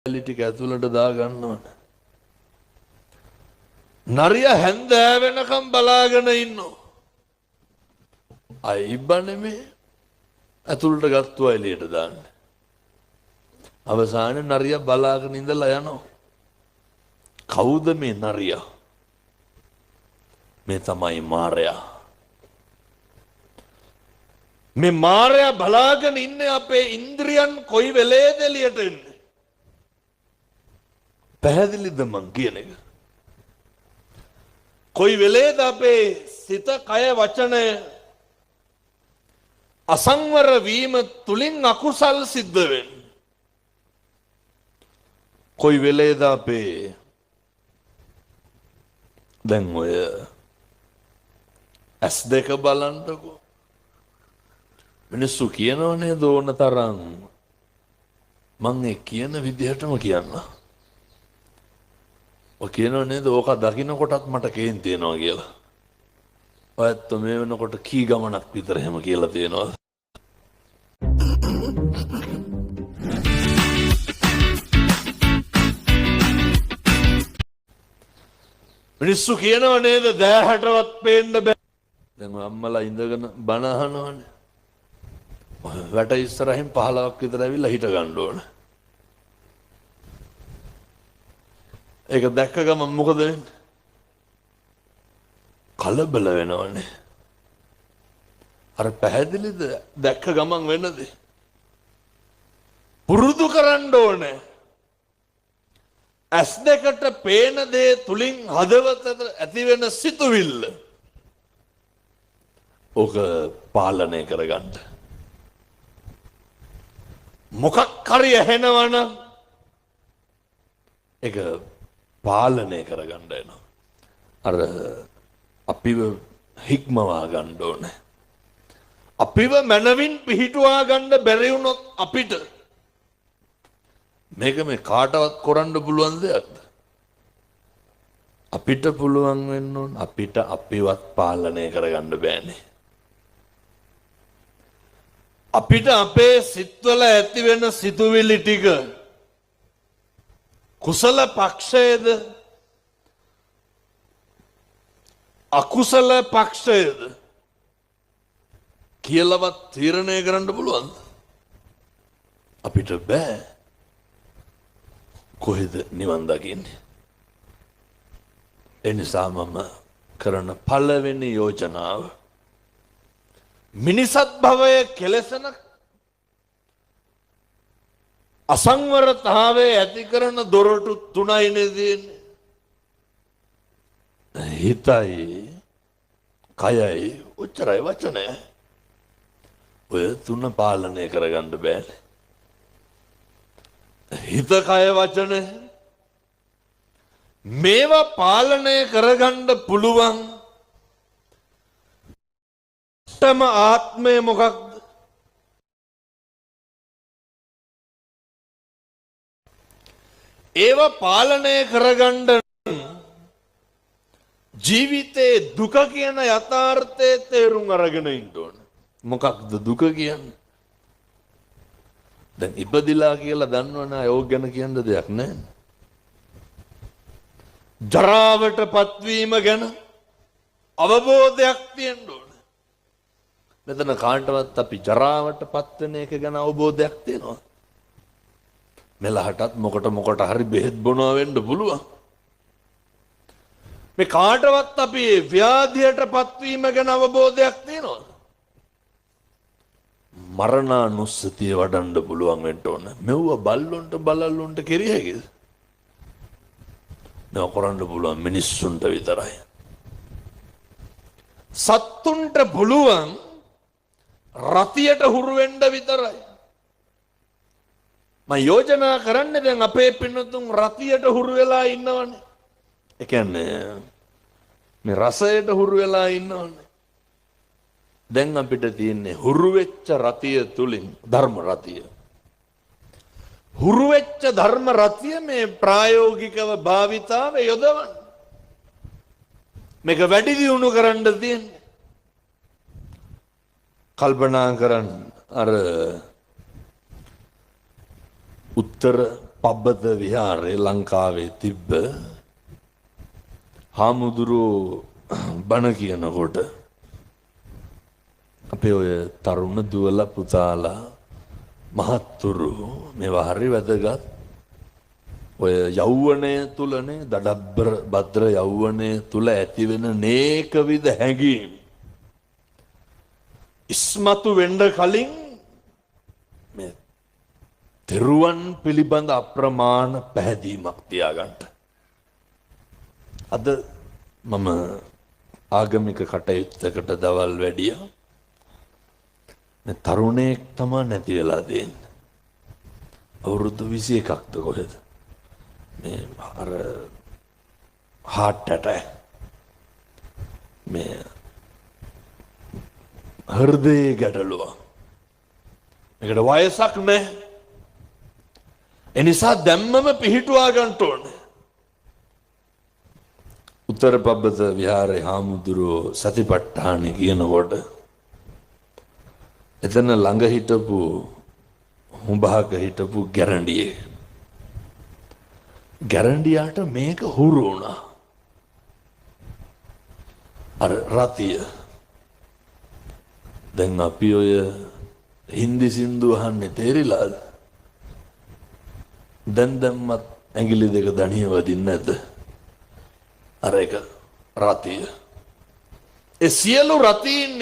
ටික ඇතුළට දා ගන්න ඕන. නරියා හැන්දෑ වෙනකම් බලාගෙන ඉන්නවා. අයිබ්බා නෙමේ ඇතුළට ගත්තුවා එළියට දාන්න. අවසානයේ නරියා බලාගෙන ඉඳලා යනවා. කවුද මේ නරියා? මේ තමයි මාරයා. මේ මාරයා බලාගෙන ඉන්නේ අපේ ඉන්ද්‍රියන් කොයි වෙලේද එළියට එන්නේ. පැහැදිලිද මං කියන එක? කොයි වෙලේද අපේ සිත කය වචනය අසංවර වීම තුලින් අකුසල් සිද්ධ වෙන්නේ? කොයි වෙලේද අපේ දැන් ඔය ඇස් දෙක බලන්නකෝ. මිනිස්සු කියනවනේ දෝන තරම් මං ඒ කියන විදිහටම කියන්න. ඔය කියනව නේද ඕක දකින්නකොටත් මට කේන්ති එනවා කියලා. ඔයත් මේ වෙනකොට කී ගමනක් විතර එහෙම කියලා තියෙනවා. මිනිස්සු කියනව නේද දෑහැටවත් පේන්න බෑ. දැන් අම්මලා ඉඳගෙන බණ අහනවනේ. වැට ඉස්සරහින් 15ක් විතර ඇවිල්ලා හිට ගන්න ඕන. ඒක දැක්ක ගමන් මොකද වෙන්නේ? කලබල වෙනවනේ. අර පැහැදිලිද දැක්ක ගමන් වෙනද? පුරුදු කරන්න ඕනේ. ඇස් දෙකට පේන දේ තුලින් හදවතට ඇති වෙන සිතුවිල්ල ඕක පාලනය කරගන්න. මොකක් හරි ඇහෙනවනම් ඒක පාලනය කරගන්න එනවා. අර අපිව හික්මවා ගන්න ඕනේ. අපිව මනවින් පිහිටුවා ගන්න බැරි වුණොත් අපිට මේක මේ කාටවත් කරන්න පුළුවන් දෙයක්ද? අපිට පුළුවන් වෙන්න ඕන. අපිට අපිවත් පාලනය කරගන්න බෑනේ. අපිට අපේ සිත්වල ඇති වෙන සිතුවිලි ටික කුසල පක්ෂයේද අකුසල පක්ෂයේද කියලාවත් තීරණය කරන්න පුළුවන්ද? අපිට බෑ. කොහෙද නිවන් දකින්නේ? එනිසා මම කරන පළවෙනි යෝජනාව මිනිසත් භවය කෙලෙසන අසංවරතාවයේ ඇති කරන දොරටු තුනයි නේදන්නේ. හිතයි, කයයි, උච්චරයි වචනය. ඔය තුන පාලනය කරගන්න බෑනේ. හිත, කය, වචනය මේවා පාලනය කරගන්න පුළුවන් තම ආත්මය මොකක්ද? ඒවා පාලනය කරගන්න ජීවිතේ දුක කියන යථාර්ථය තේරුම් අරගෙන ඉන්න ඕන. මොකක්ද දුක කියන්නේ? දැන් ඉපදිලා කියලා දන්නවනේ අය ඕක ගැන කියන්න දෙයක් නැහැ. ජරාවට පත්වීම ගැන අවබෝධයක් තියෙන්න ඕන. මෙතන කාටවත් අපි ජරාවට පත් වෙන එක ගැන අවබෝධයක් තියෙනවා. මෙලහටත් මොකට හරි බෙහෙත් බොනවා වෙන්න පුළුවන්. මේ කාටවත් අපි ව්‍යාධියට පත්වීම ගැන අවබෝධයක් තියෙනවා. මරණානුස්සතිය වඩන්න පුළුවන් වෙන්න ඕන. මෙව්ව බල්ලොන්ට බලල්ලොන්ට කෙරිය හැකිද? නෝ කරන්න පුළුවන් මිනිස්සුන්ට විතරයි. සත්තුන්ට පුළුවන් රතියට හුරු වෙන්න විතරයි. මම යෝජනා කරන්නේ දැන් අපේ පින්නතුන් රතියට හුරු වෙලා ඉන්නවනේ. ඒ කියන්නේ මේ රසයට හුරු වෙලා ඉන්නවනේ. දැන් අපිට තියෙන්නේ හුරු වෙච්ච රතිය තුලින් ධර්ම රතිය. හුරු වෙච්ච ධර්ම රතිය මේ ප්‍රායෝගිකව භාවිතාවේ යොදවන්න. මේක වැඩි දියුණු කරන්න තියෙන්නේ. කල්පනා කරන්න අර උත්තර පබ්බත විහාරේ ලංකාවේ තිබ්බ හාමුදුරුවෝ බණ කියනකොට අපේ ඔය තරුණ දුවල පුතාලා මහත්තුරු මේවා හරි වැදගත්. ඔය යෞවනය තුලනේ දඩබ්බර භද්‍ර යෞවනය තුල ඇතිවෙන නේකවිධ හැඟීම් ඉස්මතු වෙන්න කලින් මේ තෙරුවන් පිළිබඳ අප්‍රමාණ පැහැදීමක් තියාගන්න. අද මම ආගමික කටයුත්තකට දවල් වැඩියා. මේ තරුණයෙක් තමයි නැති වෙලා තියෙන්නේ. අවුරුදු 21ක්ද කොහෙද? මේ අර heart attack මේ හෘදයේ ගැටලුව. මේකට වයසක් නැහැ. එනිසා දැම්මම පිහිටුවා ගන්න ඕනේ. උත්තර පබ්බත විහාරේ හාමුදුරුවෝ සතිපට්ඨාන කියනකොට එතන ළඟ හිටපු හුඹහක හිටපු ගැරන්ඩියාට මේක හුරු වුණා. අර රතිය. දැන් අපි ඔය හින්දි සින්දු අහන්නේ තේරිලාද? දැම්මත් ඇඟිලි දෙක දණිය වදින්නේ නැද්ද? අර එක රතිය. ඒ සියලු රතීන්